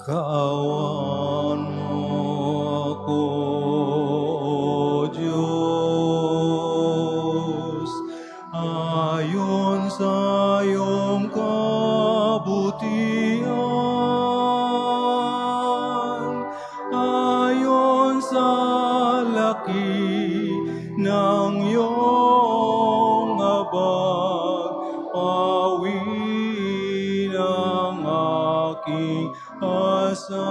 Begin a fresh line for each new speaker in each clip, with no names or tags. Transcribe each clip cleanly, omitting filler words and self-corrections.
Kaawaan mo ako, O Diyos, ayon sa iyong kabutihan, ayon sa laki ng iyong habag, pawin ang aking asama.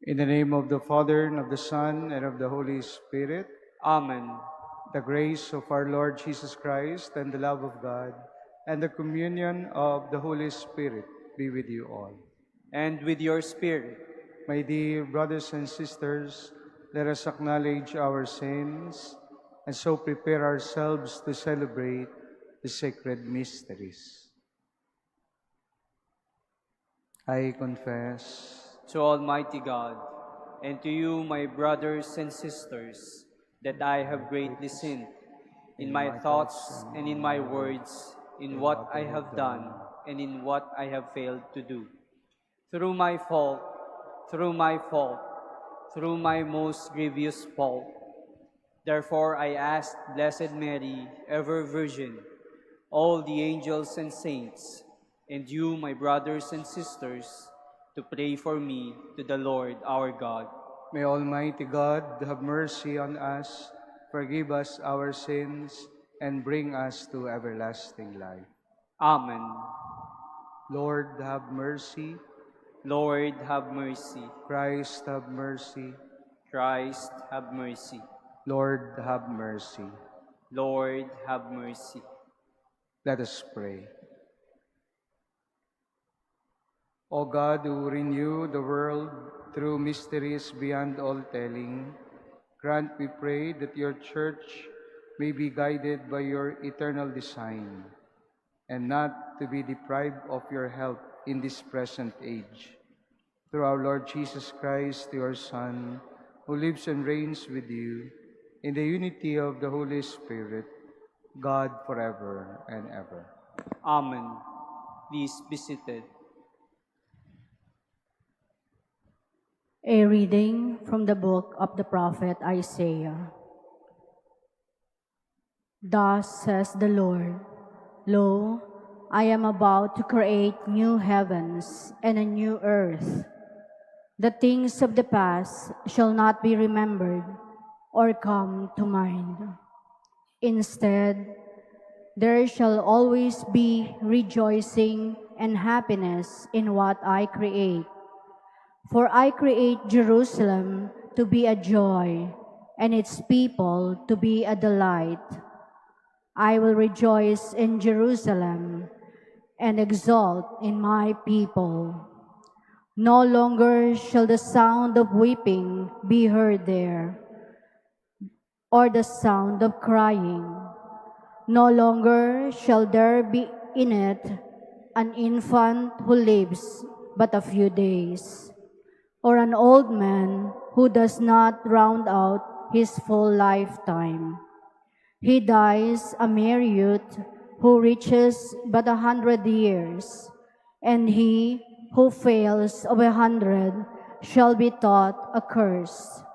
In the name of the Father, and of the Son, and of the Holy Spirit.
Amen.
The grace of our Lord Jesus Christ, and the love of God, and the communion of the Holy Spirit be with you all.
And with your spirit.
My dear brothers and sisters, let us acknowledge our sins and so prepare ourselves to celebrate the sacred mysteries. I confess
To Almighty God, and to you, my brothers and sisters, that I have greatly sinned in my thoughts and in my words, in what I have done and in what I have failed to do. Through my fault, through my most grievous fault. Therefore I ask Blessed Mary, ever Virgin, all the angels and saints, and you, my brothers and sisters, to pray for me to the Lord our God.
May Almighty God have mercy on us, forgive us our sins, and bring us to everlasting life.
Amen.
Lord, have mercy.
Lord, have mercy.
Christ, have mercy.
Christ, have mercy.
Lord, have mercy.
Lord, have mercy.
Let us pray. O God, who renew the world through mysteries beyond all telling, grant, we pray, that your Church may be guided by your eternal design, and not to be deprived of your help in this present age. Through our Lord Jesus Christ, your Son, who lives and reigns with you, in the unity of the Holy Spirit, God forever and ever.
Amen. Please be seated.
A reading from the book of the prophet Isaiah. Thus says the Lord, Lo, I am about to create new heavens and a new earth. The things of the past shall not be remembered or come to mind. Instead, there shall always be rejoicing and happiness in what I create. For I create Jerusalem to be a joy, and its people to be a delight. I will rejoice in Jerusalem and exult in my people. No longer shall the sound of weeping be heard there, or the sound of crying. No longer shall there be in it an infant who lives but a few days, or an old man who does not round out his full lifetime. He dies a mere youth who reaches but 100 years, and he who fails of 100 shall be thought accursed.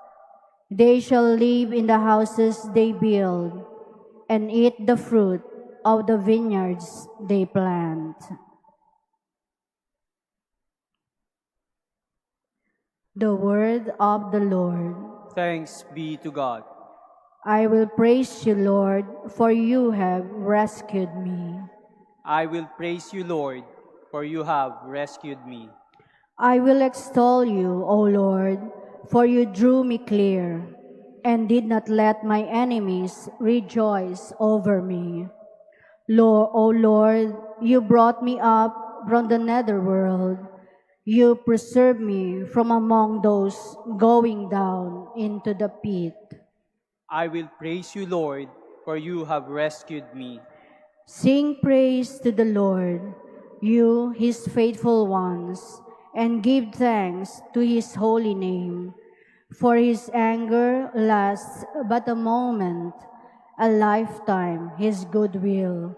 They shall live in the houses they build, and eat the fruit of the vineyards they plant. The word of the Lord.
Thanks be to God.
I will praise you, Lord, for you have rescued me.
I will praise you, Lord, for you have rescued me.
I will extol you, O Lord, for you drew me clear, and did not let my enemies rejoice over me. Lord, O Lord, you brought me up from the netherworld. You preserved me from among those going down into the pit.
I will praise you, Lord, for you have rescued me.
Sing praise to the Lord, you, his faithful ones, and give thanks to his holy name. For his anger lasts but a moment, a lifetime His goodwill.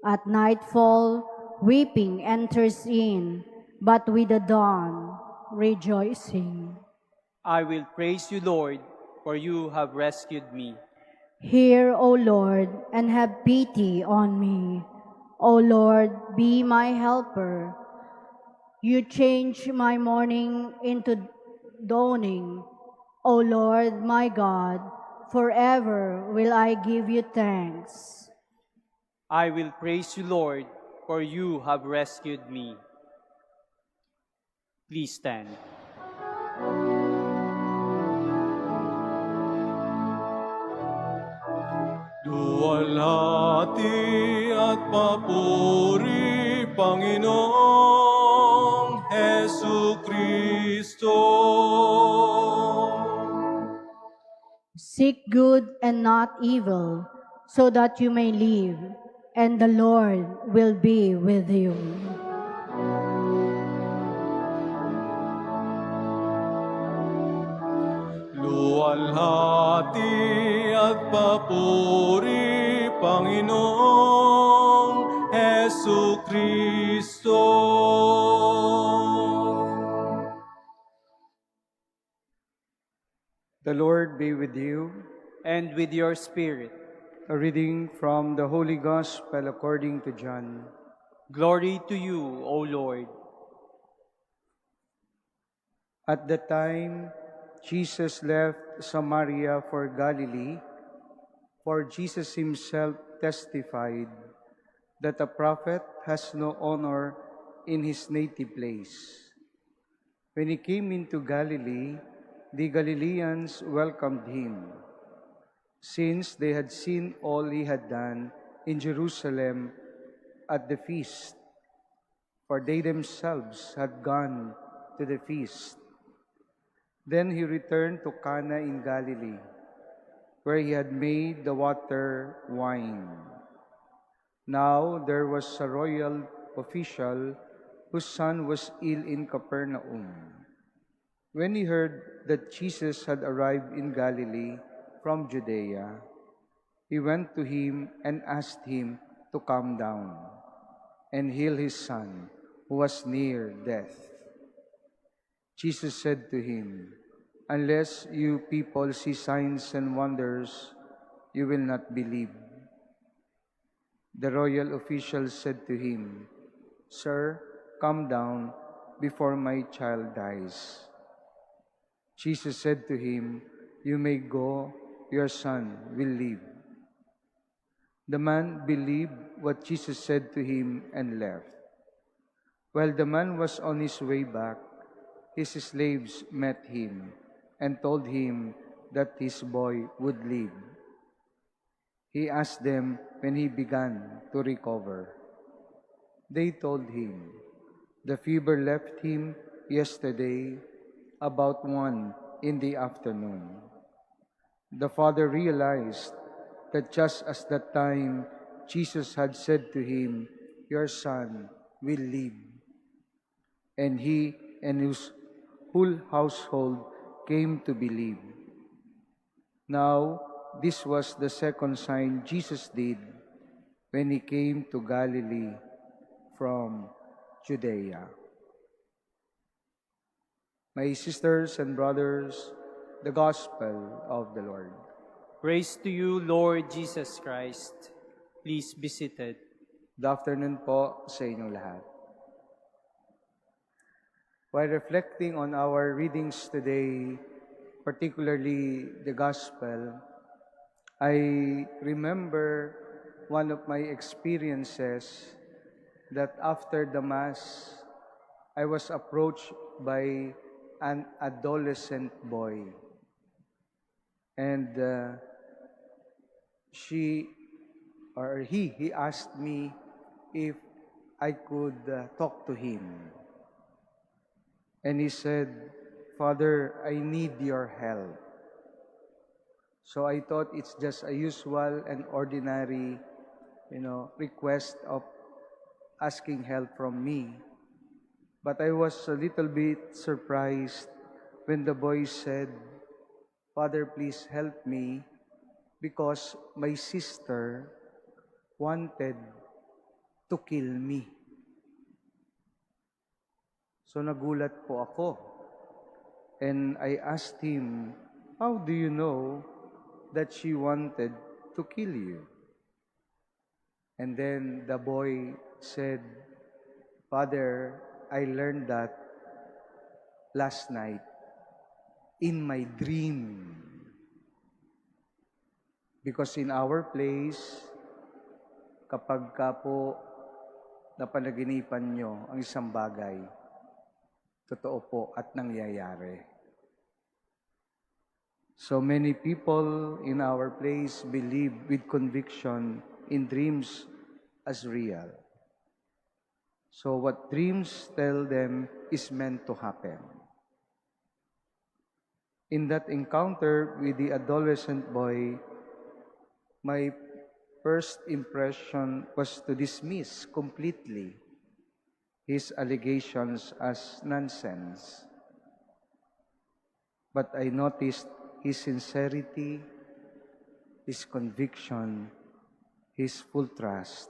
At nightfall, weeping enters in, but with the dawn, rejoicing.
I will praise you, Lord, for you have rescued me.
Hear, O Lord, and have pity on me. O Lord, be my helper. You change my mourning into dawning. O Lord, my God, forever will I give you thanks.
I will praise you, Lord, for you have rescued me. Please stand.
Duwalhati at papuri, Panginoong Hesu Kristo.
Seek good and not evil, so that you may live, and the Lord will be with you.
Luwalhati at papuri, Panginoong Hesu Kristo.
The Lord be with you.
And with your spirit.
A reading from the Holy Gospel according to John.
Glory to you, O Lord.
At that time, Jesus left Samaria for Galilee, for Jesus himself testified that a prophet has no honor in his native place. When he came into Galilee, the Galileans welcomed him, since they had seen all he had done in Jerusalem at the feast, for they themselves had gone to the feast. Then he returned to Cana in Galilee, where he had made the water wine. Now there was a royal official whose son was ill in Capernaum. When he heard that Jesus had arrived in Galilee from Judea, he went to him and asked him to come down and heal his son, who was near death. Jesus said to him, "Unless you people see signs and wonders, you will not believe." The royal official said to him, "Sir, come down before my child dies." Jesus said to him, "You may go, your son will live." The man believed what Jesus said to him and left. While the man was on his way back, his slaves met him and told him that his boy would live. He asked them when he began to recover. They told him, "The fever left him yesterday about 1 in the afternoon." The father realized that just as that time Jesus had said to him, "Your son will live." And he and his whole household came to believe. Now, this was the second sign Jesus did when he came to Galilee from Judea. My sisters and brothers, the Gospel of the Lord.
Praise to you, Lord Jesus Christ. Please be seated.
Good afternoon po sa inyong lahat. While reflecting on our readings today, particularly the Gospel, I remember one of my experiences that after the Mass, I was approached by an adolescent boy. And he asked me if I could talk to him. And he said, "Father, I need your help." So I thought it's just a usual and ordinary, request of asking help from me. But I was a little bit surprised when the boy said, "Father, please help me, because my sister wanted to kill me. So nagulat po ako. And I asked him, how do you know that she wanted to kill you? And then the boy said, Father, I learned that last night in my dream. Because in our place, kapag ka po napanaginipan nyo ang isang bagay, totoo po at nangyayari. So many people in our place believe with conviction in dreams as real. So what dreams tell them is meant to happen. In that encounter with the adolescent boy, my first impression was to dismiss completely his allegations as nonsense. But I noticed his sincerity, his conviction, his full trust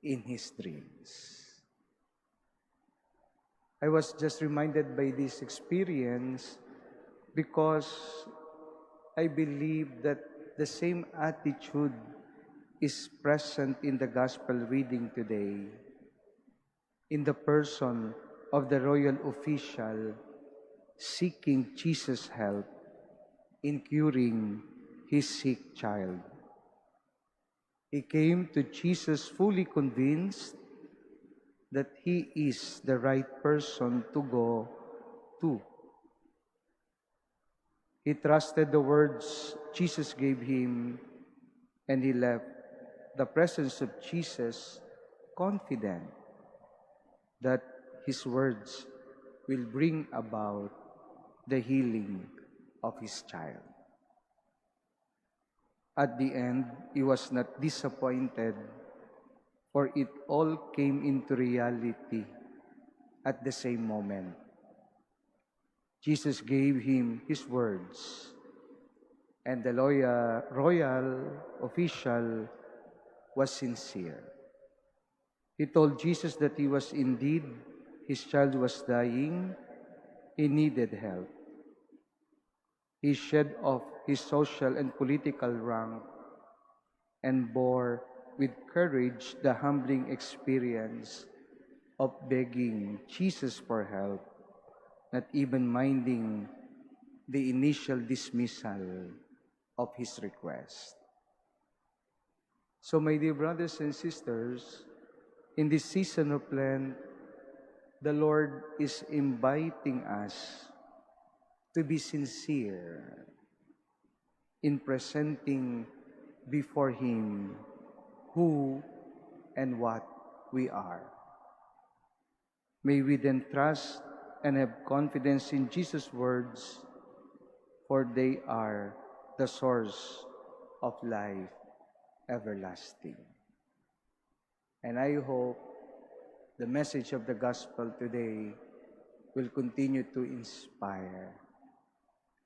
in his dreams. I was just reminded by this experience because I believe that the same attitude is present in the gospel reading today, in the person of the royal official seeking Jesus' help in curing his sick child. He came to Jesus fully convinced that he is the right person to go to. He trusted the words Jesus gave him, and he left the presence of Jesus confident that his words will bring about the healing of his child. At the end, he was not disappointed, for it all came into reality at the same moment. Jesus gave him his words, and the royal official was sincere. He told Jesus that he was indeed, his child was dying, he needed help. He shed off his social and political rank and bore with courage the humbling experience of begging Jesus for help, not even minding the initial dismissal of his request. So, my dear brothers and sisters, in this season of Lent, the Lord is inviting us to be sincere in presenting before Him who and what we are. May we then trust and have confidence in Jesus' words, for they are the source of life everlasting. And I hope the message of the gospel today will continue to inspire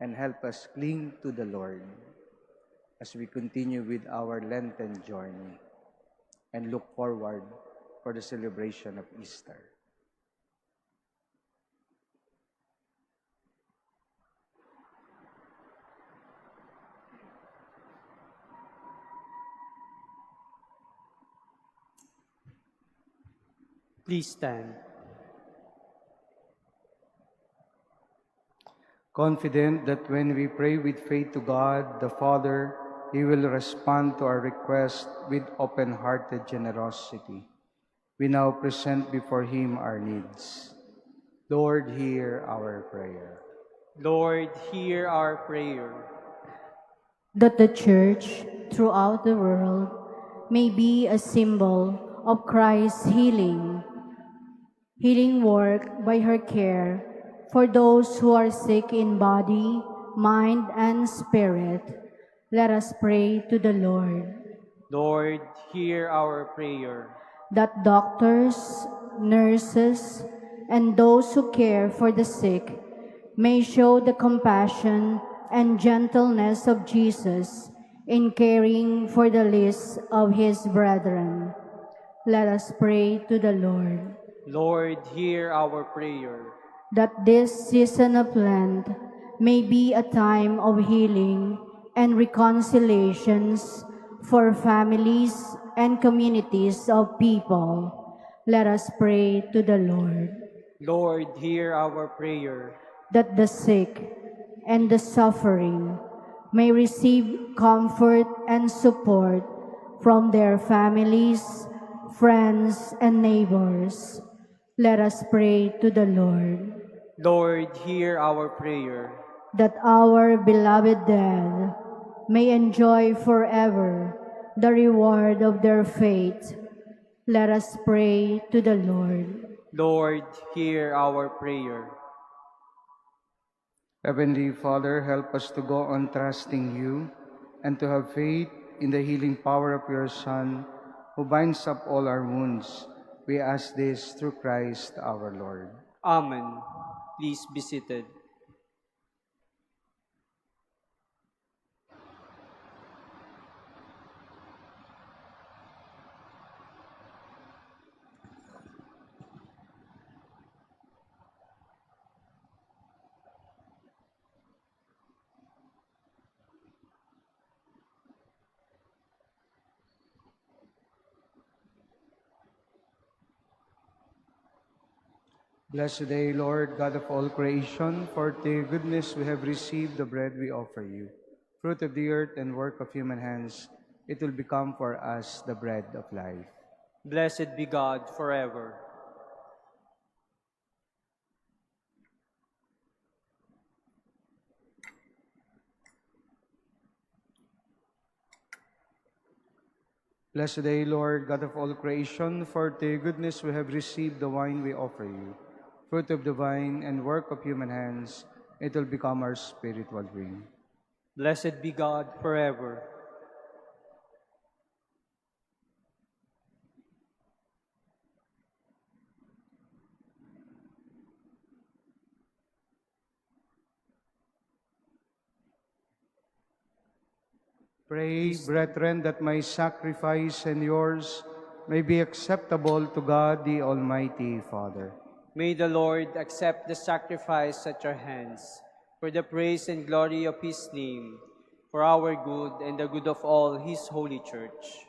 and help us cling to the Lord as we continue with our Lenten journey and look forward for the celebration of Easter.
Please stand.
Confident that when we pray with faith to God the Father, He will respond to our request with open-hearted generosity. We now present before Him our needs. Lord, hear our prayer.
Lord, hear our prayer.
That the Church throughout the world may be a symbol of Christ's healing work by her care for those who are sick in body, mind, and spirit. Let us pray to the Lord.
Lord, hear our prayer.
That doctors, nurses, and those who care for the sick may show the compassion and gentleness of Jesus in caring for the least of his brethren. Let us pray to the Lord.
Lord, hear our prayer.
That this season of Lent may be a time of healing and reconciliations for families and communities of people. Let us pray to the Lord.
Lord, hear our prayer.
That the sick and the suffering may receive comfort and support from their families, friends, and neighbors. Let us pray to the Lord.
Lord, hear our prayer.
That our beloved dead may enjoy forever the reward of their faith. Let us pray to the Lord.
Lord, hear our prayer.
Heavenly Father, help us to go on trusting you and to have faith in the healing power of your Son, who binds up all our wounds. We ask this through Christ our Lord.
Amen. Please be seated.
Blessed day, Lord, God of all creation, for thy goodness we have received the bread we offer you. Fruit of the earth and work of human hands, it will become for us the bread of life.
Blessed be God forever.
Blessed day, Lord, God of all creation, for thy goodness we have received the wine we offer you. Fruit of the vine and work of human hands, it will become our spiritual drink.
Blessed be God forever.
Pray, brethren, that my sacrifice and yours may be acceptable to God the Almighty Father.
May the Lord accept the sacrifice at your hands for the praise and glory of his name, for our good and the good of all his holy church.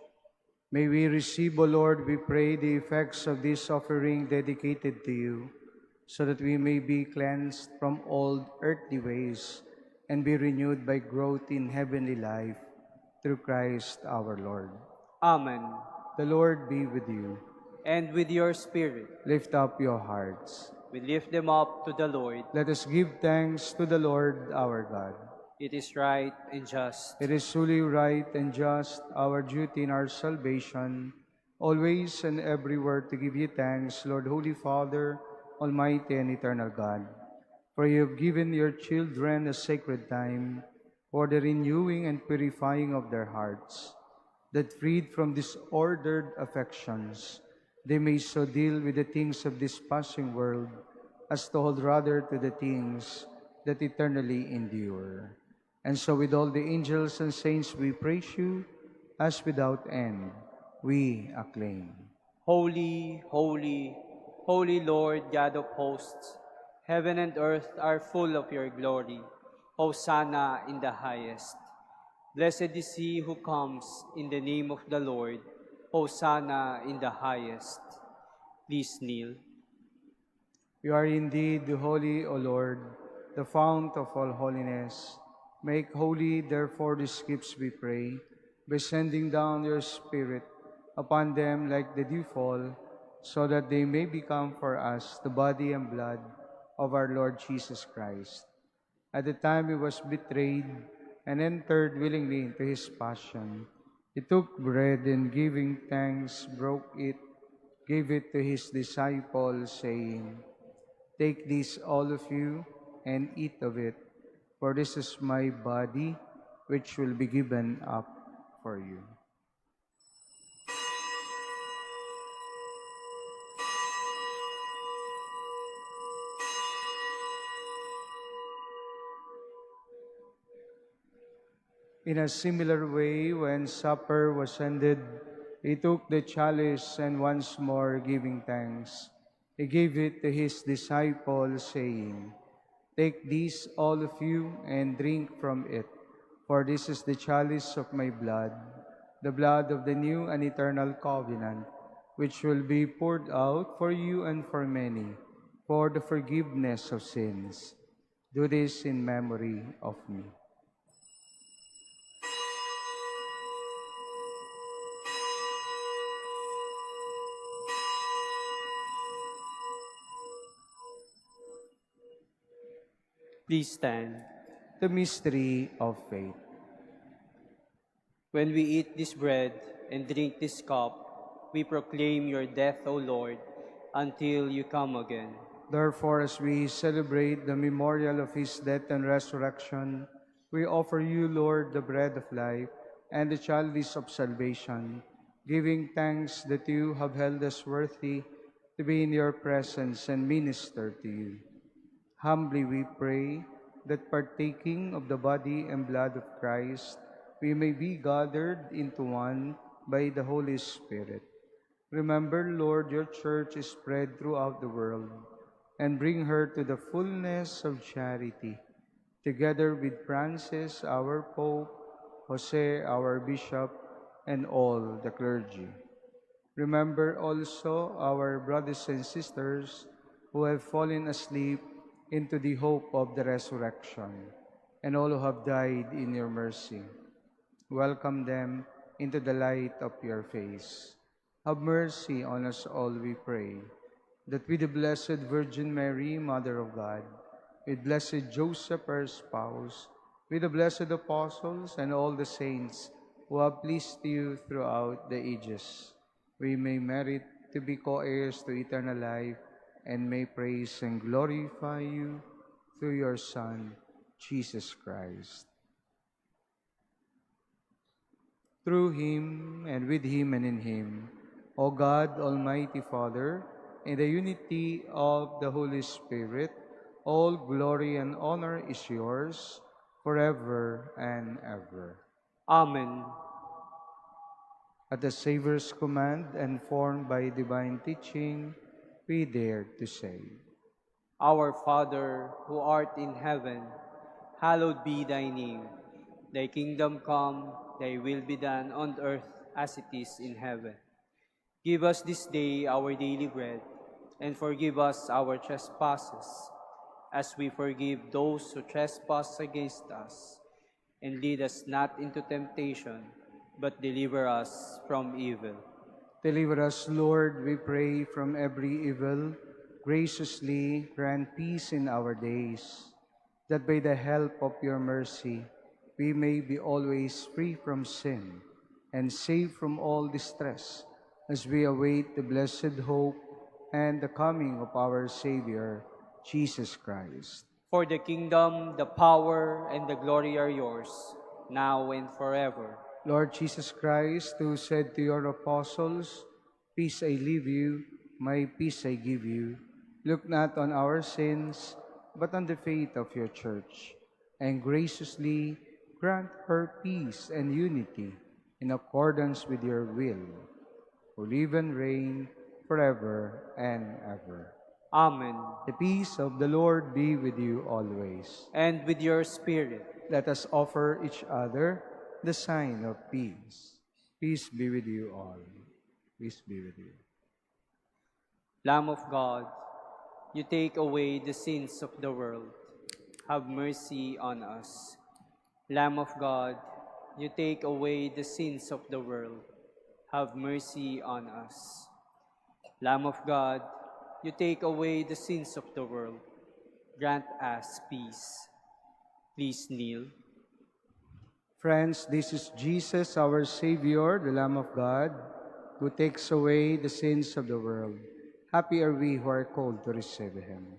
May we receive, O Lord, we pray, the effects of this offering dedicated to you, so that we may be cleansed from all earthly ways and be renewed by growth in heavenly life, through Christ our Lord.
Amen.
The Lord be with you.
And with your spirit,
Lift up your hearts.
we lift them up to the Lord.
Let us give thanks to the Lord our God.
It is right and just.
It is truly right and just, our duty in our salvation, always and everywhere to give you thanks, Lord, Holy Father, Almighty and eternal God. For you have given your children a sacred time for the renewing and purifying of their hearts, that freed from disordered affections, they may so deal with the things of this passing world as to hold rather to the things that eternally endure. And so with all the angels and saints we praise you, as without end we acclaim.
Holy, holy, holy Lord God of hosts, heaven and earth are full of your glory. Hosanna in the highest. Blessed is he who comes in the name of the Lord. Hosanna in the highest. Please kneel.
You are indeed holy, O Lord, the fount of all holiness. Make holy, therefore, these gifts, we pray, by sending down your Spirit upon them like the dew fall, so that they may become for us the body and blood of our Lord Jesus Christ. At the time he was betrayed and entered willingly into his passion, he took bread and giving thanks, broke it, gave it to his disciples, saying, "Take this, all of you, and eat of it, for this is my body, which will be given up for you." In a similar way, when supper was ended, he took the chalice and once more giving thanks, he gave it to his disciples, saying, "Take this, all of you, and drink from it, for this is the chalice of my blood, the blood of the new and eternal covenant, which will be poured out for you and for many, for the forgiveness of sins. Do this in memory of me."
Please stand.
The mystery of faith.
When we eat this bread and drink this cup, we proclaim your death, O Lord, until you come again.
Therefore, as we celebrate the memorial of his death and resurrection, we offer you, Lord, the bread of life and the chalice of salvation, giving thanks that you have held us worthy to be in your presence and minister to you. Humbly we pray that partaking of the body and blood of Christ, we may be gathered into one by the Holy Spirit. Remember, Lord, your church is spread throughout the world, and bring her to the fullness of charity, together with Francis, our Pope, Jose, our Bishop, and all the clergy. Remember also our brothers and sisters who have fallen asleep into the hope of the resurrection, and all who have died in your mercy. Welcome them into the light of your face. Have mercy on us all, we pray, that with the Blessed Virgin Mary, Mother of God, with blessed Joseph, her spouse, with the blessed apostles and all the saints who have pleased you throughout the ages, we may merit to be co-heirs to eternal life, and may praise and glorify you through your Son, Jesus Christ. Through him, and with him, and in him, O God, Almighty Father, in the unity of the Holy Spirit, all glory and honor is yours forever and ever.
Amen.
At the Savior's command and formed by divine teaching, we dare to say,
Our Father, who art in heaven, hallowed be thy name. Thy kingdom come, thy will be done on earth as it is in heaven. Give us this day our daily bread, and forgive us our trespasses, as we forgive those who trespass against us. And lead us not into temptation, but deliver us from evil.
deliver us, Lord, we pray, from every evil. Graciously grant peace in our days, that by the help of your mercy, we may be always free from sin and safe from all distress, as we await the blessed hope and the coming of our Savior, Jesus Christ.
For the kingdom, the power, and the glory are yours, now and forever.
Lord Jesus Christ, who said to your apostles, "Peace I leave you, my peace I give you," look not on our sins, but on the faith of your church, and graciously grant her peace and unity in accordance with your will, who live and reign forever and ever.
Amen.
The peace of the Lord be with you always.
And with your spirit.
Let us offer each other the sign of peace. Peace be with you all. Peace be with you.
Lamb of God, you take away the sins of the world. Have mercy on us. Lamb of God, you take away the sins of the world. Have mercy on us. Lamb of God, you take away the sins of the world. Grant us peace. Please kneel.
Friends, this is Jesus, our Savior, the Lamb of God, who takes away the sins of the world. Happy are we who are called to receive him.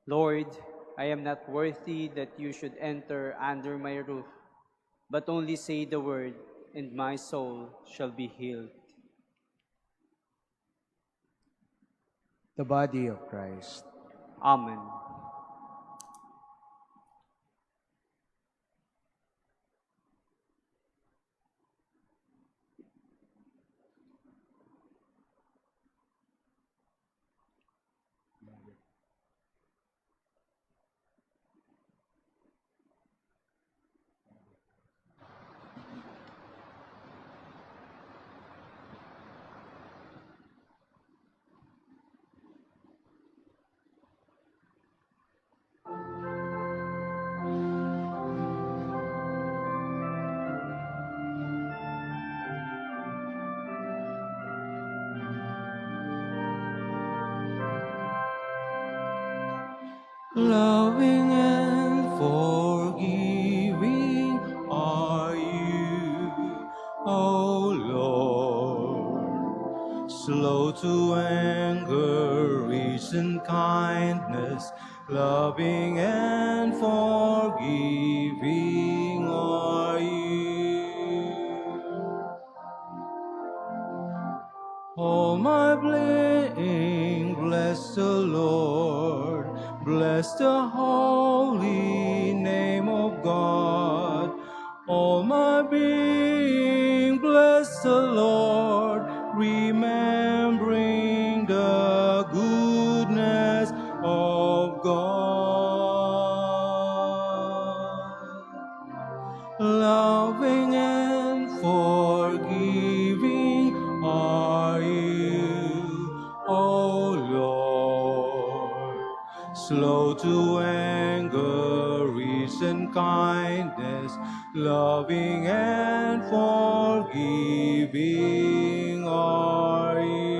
Lord, I am not worthy that you should enter under my roof, but only say the word, and my soul shall be healed.
The body of Christ.
Amen. .
Loving and forgiving are you, O Lord. Slow to anger, rich in kindness, loving and forgiving are you. All my being, bless the Lord. Bless the holy name of God. All my being, bless the Lord, remembering the goodness of God. Loving and forgiving are you, O Lord. Slow to anger, rich in kindness, loving and forgiving are you.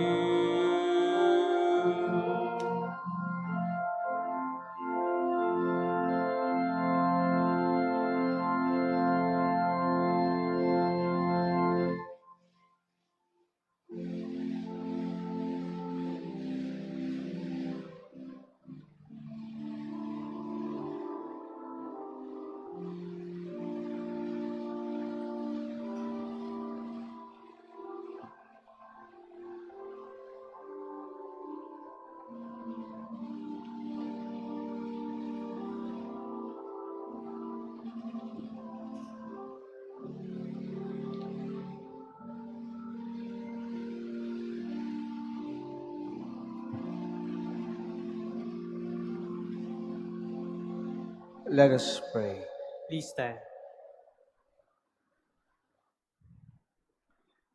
Let us pray.
Please stand.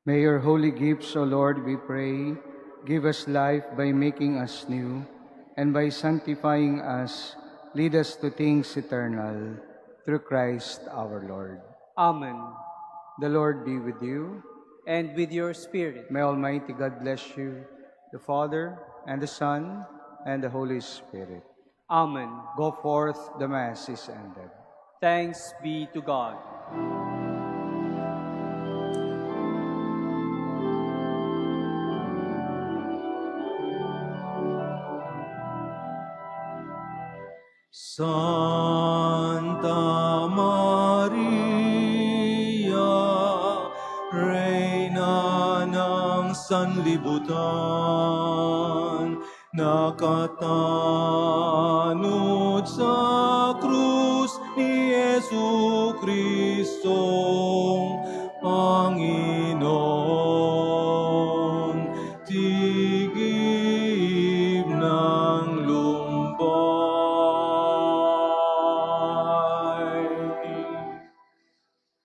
May your holy gifts, O Lord, we pray, give us life by making us new, and by sanctifying us, lead us to things eternal. Through Christ our Lord.
Amen.
The Lord be with you.
And with your spirit.
May Almighty God bless you, the Father, and the Son, and the Holy Spirit.
Amen.
Go forth, the Mass is ended.
Thanks be to God.
Santa Maria, Reyna ng sanlibutan, nakatanod sa krus ni Jesu Cristo,